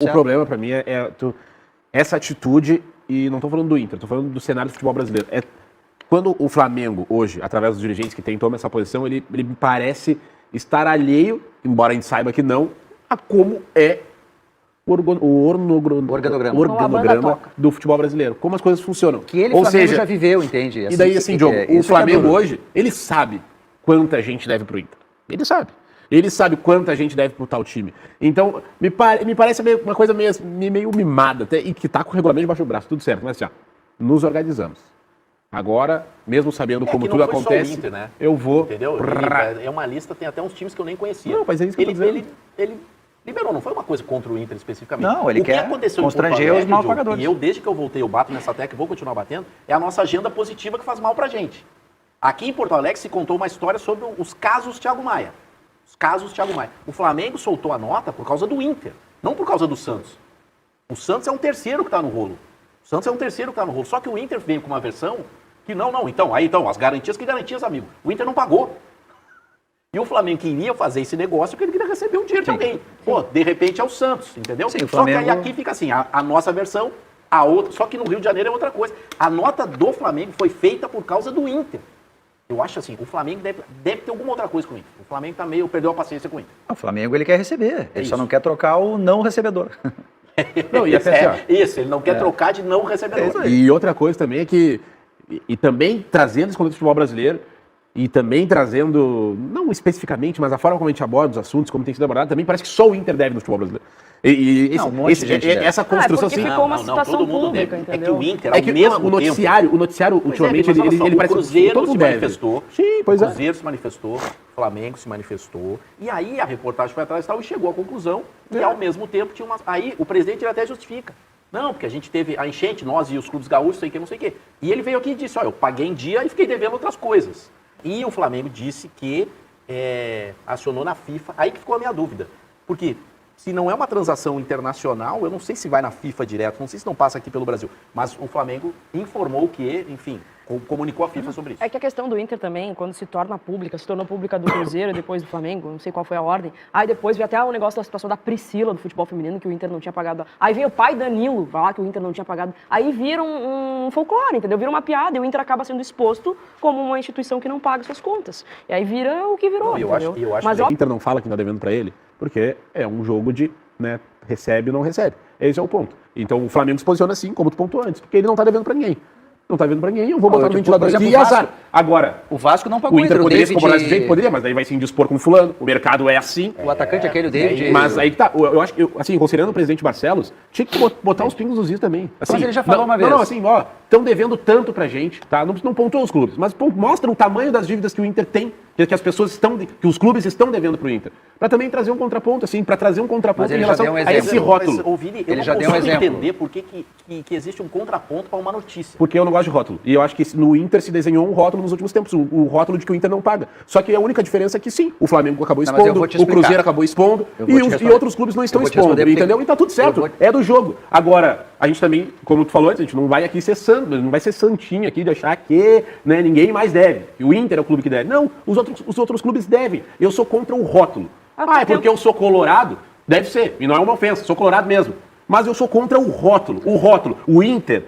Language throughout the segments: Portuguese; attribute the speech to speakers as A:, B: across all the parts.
A: O problema pra mim essa atitude, e não tô falando do Inter, tô falando do cenário do futebol brasileiro. Quando o Flamengo, hoje, através dos dirigentes que toma essa posição, ele me parece estar alheio, embora a gente saiba que não, a como é o organograma do futebol brasileiro. Como as coisas funcionam.
B: Que ele, Flamengo, já viveu, entende?
A: E daí, assim, Diogo, o Flamengo hoje, ele sabe quanta gente deve pro Inter. Ele sabe. Ele sabe quanta gente deve pro tal time. Então, me parece uma coisa meio mimada, até, e que tá com o regulamento debaixo do braço, tudo certo. Mas assim, nos organizamos. Agora, mesmo sabendo como tudo acontece,
C: Inter, né?
A: eu vou...
C: Entendeu? É uma lista, tem até uns times que eu nem conhecia.
A: Não, mas é isso que eu tô dizendo.
C: Ele liberou, não foi uma coisa contra o Inter especificamente.
B: Não, ele quer constranger os mal pagadores.
C: E eu, desde que eu voltei, eu bato nessa tecla e vou continuar batendo, é a nossa agenda positiva que faz mal pra gente. Aqui em Porto Alegre se contou uma história sobre os casos Thiago Maia. Os casos Thiago Maia. O Flamengo soltou a nota por causa do Inter, não por causa do Santos. O Santos é um terceiro que tá no rolo. Só que o Inter veio com uma versão que não, então, as garantias, que garantias, amigo? O Inter não pagou. E o Flamengo queria fazer esse negócio porque ele queria receber um dinheiro de alguém. Pô, de repente é o Santos, entendeu?
B: Sim, o Flamengo...
C: Só que aí aqui fica assim, a nossa versão, a outra, só que no Rio de Janeiro é outra coisa. A nota do Flamengo foi feita por causa do Inter. Eu acho assim, o Flamengo deve ter alguma outra coisa com o Inter. O Flamengo tá perdeu a paciência com o Inter.
B: O Flamengo, ele quer receber, ele só não quer trocar o não recebedor.
A: Não, e
C: isso, ele não quer trocar de não recebedor.
A: E outra coisa também é que, e também trazendo esse contexto do futebol brasileiro, e também trazendo, não especificamente, mas a forma como a gente aborda os assuntos, como tem sido abordado, também parece que só o Inter deve no futebol brasileiro. Essa construção
D: assim... ficou uma situação pública, entendeu?
C: É que o Inter, ao mesmo
A: o noticiário ultimamente, ele parece...
C: O Cruzeiro se manifestou,
A: sim, pois
C: o Cruzeiro se manifestou, o Flamengo se manifestou, e aí a reportagem foi atrás e tal, e chegou à conclusão, e ao mesmo tempo tinha uma... Aí o presidente ele até justifica. Não, porque a gente teve a enchente, nós e os clubes gaúchos, não sei o quê. E ele veio aqui e disse, eu paguei em dia e fiquei devendo outras coisas. E o Flamengo disse que acionou na FIFA, aí que ficou a minha dúvida. Porque se não é uma transação internacional, eu não sei se vai na FIFA direto, não sei se não passa aqui pelo Brasil. Mas o Flamengo informou que, enfim, comunicou a FIFA sobre isso.
D: É que a questão do Inter também, quando se torna pública, se tornou pública do Cruzeiro, depois do Flamengo, não sei qual foi a ordem. Aí depois veio até o negócio da situação da Priscila, do futebol feminino, que o Inter não tinha pagado. Aí veio o pai Danilo falar que o Inter não tinha pagado. Aí vira um folclore, entendeu? Vira uma piada e o Inter acaba sendo exposto como uma instituição que não paga suas contas. E aí vira o que virou,
C: não, eu acho
D: Mas
A: o Inter não fala que está devendo para ele, porque é um jogo de, recebe ou não recebe. Esse é o ponto. Então o Flamengo se posiciona assim, como tu pontuou antes, porque ele não está devendo para ninguém. Não está devendo para ninguém, eu vou botar no ventilador aqui e azar. Agora,
B: o Vasco não pagou.
A: O Inter poderia se comportar desse jeito? Poderia, mas daí vai se indispor com fulano, o mercado é assim.
B: O atacante aquele, o David...
A: Mas aí que tá, eu acho que, assim, considerando o presidente Barcelos, tinha que botar os pingos nos is também. Assim,
B: mas ele já falou uma vez.
A: Não, assim, estão devendo tanto pra gente, tá? Não pontuam os clubes, mas mostra o tamanho das dívidas que o Inter tem, que as pessoas estão, que os clubes estão devendo pro Inter. Pra também trazer um contraponto, assim, pra trazer um contraponto em relação a esse rótulo.
C: Ele já deu um exemplo. Eu não consigo entender por que existe um contraponto pra uma notícia.
A: Porque eu não gosto de rótulo. E eu acho que no Inter se desenhou um rótulo nos últimos tempos, o rótulo de que o Inter não paga. Só que a única diferença é que sim, o Flamengo acabou expondo, o Cruzeiro acabou expondo, e outros clubes não estão expondo, entendeu? E tá tudo certo, é do jogo. Agora, a gente também, como tu falou antes, a gente não vai aqui ser santo, não vai ser santinho aqui de achar que ninguém mais deve. E o Inter é o clube que deve. Não, os outros clubes devem. Eu sou contra o rótulo. É porque eu sou colorado? Deve ser, e não é uma ofensa, sou colorado mesmo. Mas eu sou contra o rótulo. O Inter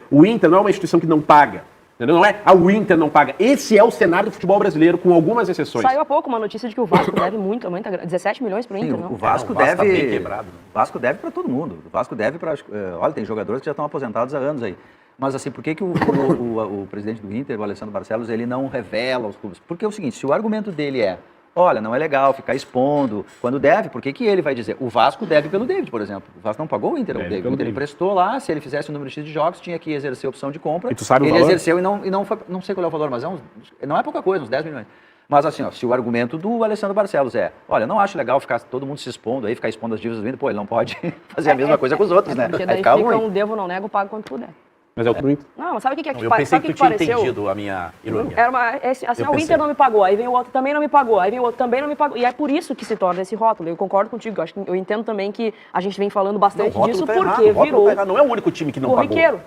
A: não é uma instituição que não paga. Entendeu? Não é o Inter não paga. Esse é o cenário do futebol brasileiro, com algumas exceções.
D: Saiu há pouco uma notícia de que o Vasco deve muito, aumenta 17 milhões para o Inter, não?
B: O Vasco deve... Tá bem quebrado, né? O Vasco deve para todo mundo. O Vasco deve para... Olha, tem jogadores que já estão aposentados há anos aí. Mas assim, por que o presidente do Inter, o Alessandro Barcelos, ele não revela os clubes? Porque é o seguinte, se o argumento dele é, olha, não é legal ficar expondo, quando deve, por que ele vai dizer? O Vasco deve pelo David, por exemplo. O Vasco não pagou o Inter, o David. O Inter emprestou lá, se ele fizesse o número X de jogos, tinha que exercer a opção de compra.
A: E tu sabe o
B: valor?
A: Ele
B: exerceu e não foi, não sei qual é o valor, mas não é pouca coisa, uns 10 milhões. Mas assim, se o argumento do Alessandro Barcelos é, olha, não acho legal ficar todo mundo se expondo aí, ficar expondo as dívidas do Inter, ele não pode fazer a mesma coisa com os outros, né?
D: Porque daí fica um devo, não nego, pago quanto puder.
A: Mas é o clube.
D: Não, mas sabe o que é que
C: eu pensei que tu tinha entendido a minha ironia.
D: Era assim, o Inter não me pagou, aí vem o outro também não me pagou, aí vem o outro também não me pagou. E é por isso que se torna esse rótulo. Eu concordo contigo, eu entendo também que a gente vem falando bastante disso, porque virou...
C: Não é o único time que não pagou.
D: Corriqueiro.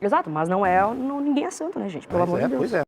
D: Exato, mas não é... ninguém é santo, né, gente? Pelo amor de Deus.
C: Pois é.